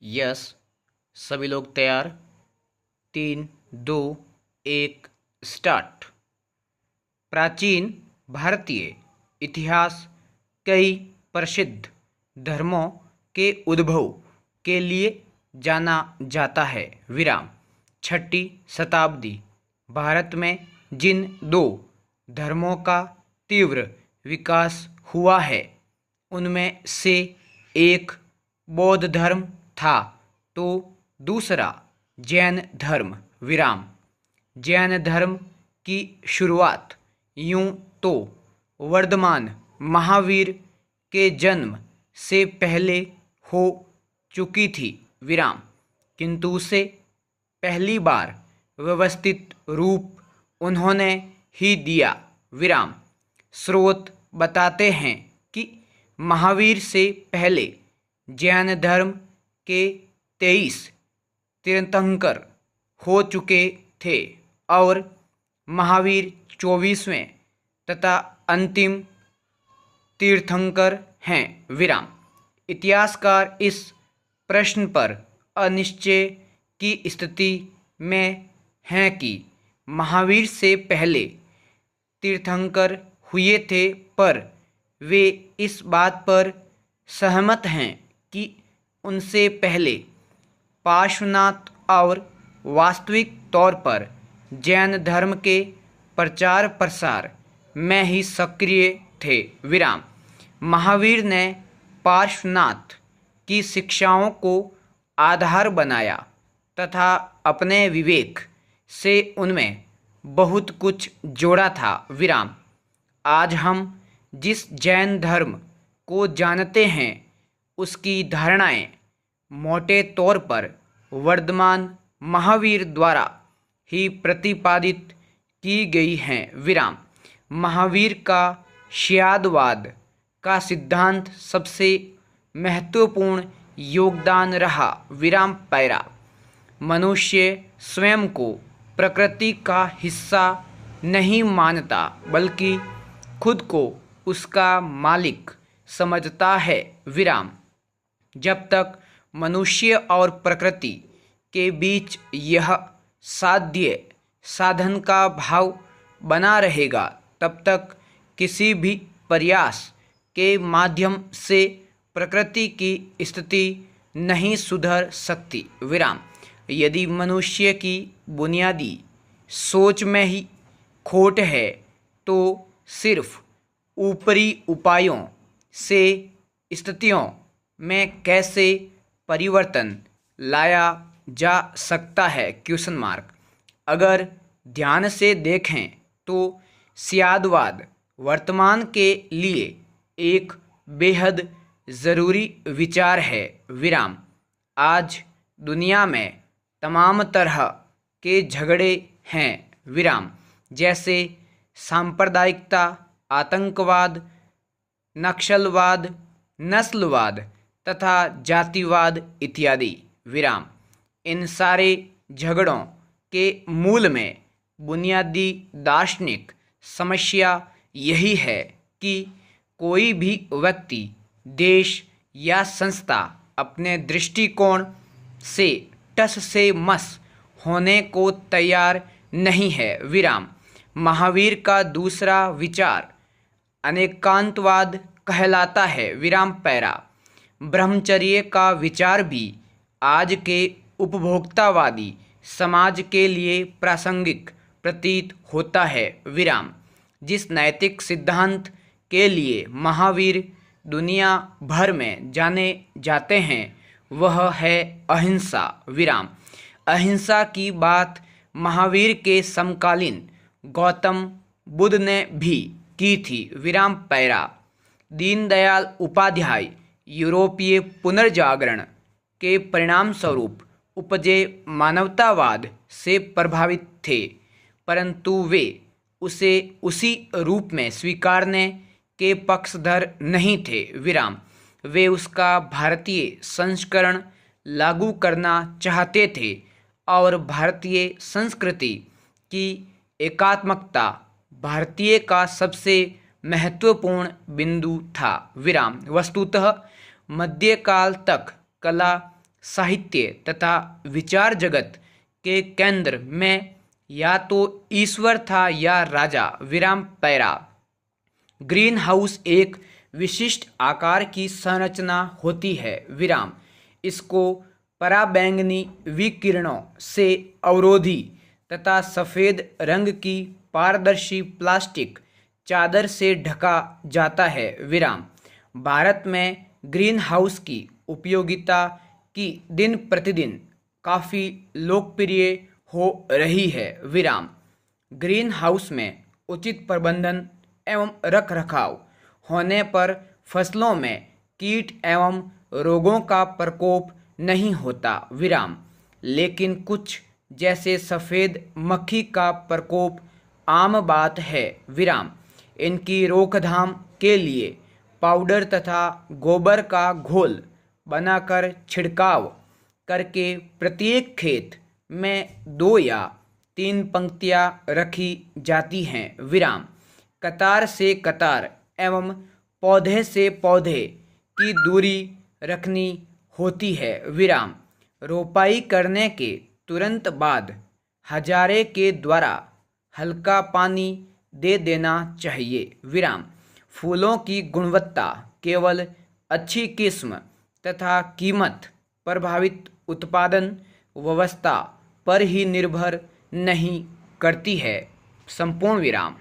Yes. सभी लोग तैयार। 3, 2, 1 स्टार्ट। प्राचीन भारतीय इतिहास कई प्रसिद्ध धर्मों के उद्भव के लिए जाना जाता है। विराम। 6ठी शताब्दी भारत में जिन दो धर्मों का तीव्र विकास हुआ है उनमें से एक बौद्ध धर्म था तो दूसरा जैन धर्म। विराम। जैन धर्म की शुरुआत यूं तो वर्धमान महावीर के जन्म से पहले हो चुकी थी। विराम। किंतु उसे पहली बार व्यवस्थित रूप उन्होंने ही दिया। विराम। स्रोत बताते हैं कि महावीर से पहले जैन धर्म के 23 तीर्थंकर हो चुके थे और महावीर 24वें तथा अंतिम तीर्थंकर हैं। विराम। इतिहासकार इस प्रश्न पर अनिश्चय की स्थिति में हैं कि महावीर से पहले तीर्थंकर हुए थे, पर वे इस बात पर सहमत हैं कि उनसे पहले पार्श्वनाथ और वास्तविक तौर पर जैन धर्म के प्रचार प्रसार में ही सक्रिय थे। विराम। महावीर ने पार्श्वनाथ की शिक्षाओं को आधार बनाया तथा अपने विवेक से उनमें बहुत कुछ जोड़ा था। विराम। आज हम जिस जैन धर्म को जानते हैं उसकी धारणाएं मोटे तौर पर वर्धमान महावीर द्वारा ही प्रतिपादित की गई हैं। विराम। महावीर का श्यादवाद का सिद्धांत सबसे महत्वपूर्ण योगदान रहा। विराम। पैरा। मनुष्य स्वयं को प्रकृति का हिस्सा नहीं मानता बल्कि खुद को उसका मालिक समझता है। विराम। जब तक मनुष्य और प्रकृति के बीच यह साध्य साधन का भाव बना रहेगा तब तक किसी भी प्रयास के माध्यम से प्रकृति की स्थिति नहीं सुधर सकती। विराम। यदि मनुष्य की बुनियादी सोच में ही खोट है तो सिर्फ ऊपरी उपायों से स्थितियों में कैसे परिवर्तन लाया जा सकता है? Question mark. अगर ध्यान से देखें तो श्यादवाद वर्तमान के लिए एक बेहद ज़रूरी विचार है। विराम। आज दुनिया में तमाम तरह के झगड़े हैं। विराम। जैसे सांप्रदायिकता, आतंकवाद, नक्सलवाद, नस्लवाद तथा जातिवाद इत्यादि। विराम। इन सारे झगड़ों के मूल में बुनियादी दार्शनिक समस्या यही है कि कोई भी व्यक्ति, देश या संस्था अपने दृष्टिकोण से टस से मस होने को तैयार नहीं है। विराम। महावीर का दूसरा विचार अनेकांतवाद कहलाता है। विराम। पैरा। ब्रह्मचर्य का विचार भी आज के उपभोक्तावादी समाज के लिए प्रासंगिक प्रतीत होता है। विराम। जिस नैतिक सिद्धांत के लिए महावीर दुनिया भर में जाने जाते हैं वह है अहिंसा। विराम। अहिंसा की बात महावीर के समकालीन गौतम बुद्ध ने भी की थी। विराम। पैरा। दीनदयाल उपाध्याय यूरोपीय पुनर्जागरण के परिणाम स्वरूप उपजे मानवतावाद से प्रभावित थे, परंतु वे उसे उसी रूप में स्वीकारने के पक्षधर नहीं थे। विराम। वे उसका भारतीय संस्करण लागू करना चाहते थे और भारतीय संस्कृति की एकात्मकता भारतीय का सबसे महत्वपूर्ण बिंदु था। विराम। वस्तुतः मध्यकाल तक कला साहित्य तथा विचार जगत के केंद्र में या तो ईश्वर था या राजा। विराम पैरा। ग्रीन हाउस एक विशिष्ट आकार की संरचना होती है। विराम। इसको पराबैंगनी विकिरणों से अवरोधी तथा सफ़ेद रंग की पारदर्शी प्लास्टिक चादर से ढका जाता है। विराम। भारत में ग्रीन हाउस की उपयोगिता की दिन प्रतिदिन काफ़ी लोकप्रिय हो रही है। विराम। ग्रीन हाउस में उचित प्रबंधन एवं रख रखाव होने पर फसलों में कीट एवं रोगों का प्रकोप नहीं होता। विराम। लेकिन कुछ जैसे सफ़ेद मक्खी का प्रकोप आम बात है। विराम। इनकी रोकथाम के लिए पाउडर तथा गोबर का घोल बनाकर छिड़काव करके प्रत्येक खेत में 2 या 3 पंक्तियां रखी जाती हैं। विराम। कतार से कतार एवं पौधे से पौधे की दूरी रखनी होती है। विराम। रोपाई करने के तुरंत बाद हजारे के द्वारा हल्का पानी दे देना चाहिए। विराम। फूलों की गुणवत्ता केवल अच्छी किस्म तथा कीमत प्रभावित उत्पादन व्यवस्था पर ही निर्भर नहीं करती है। संपूर्ण विराम।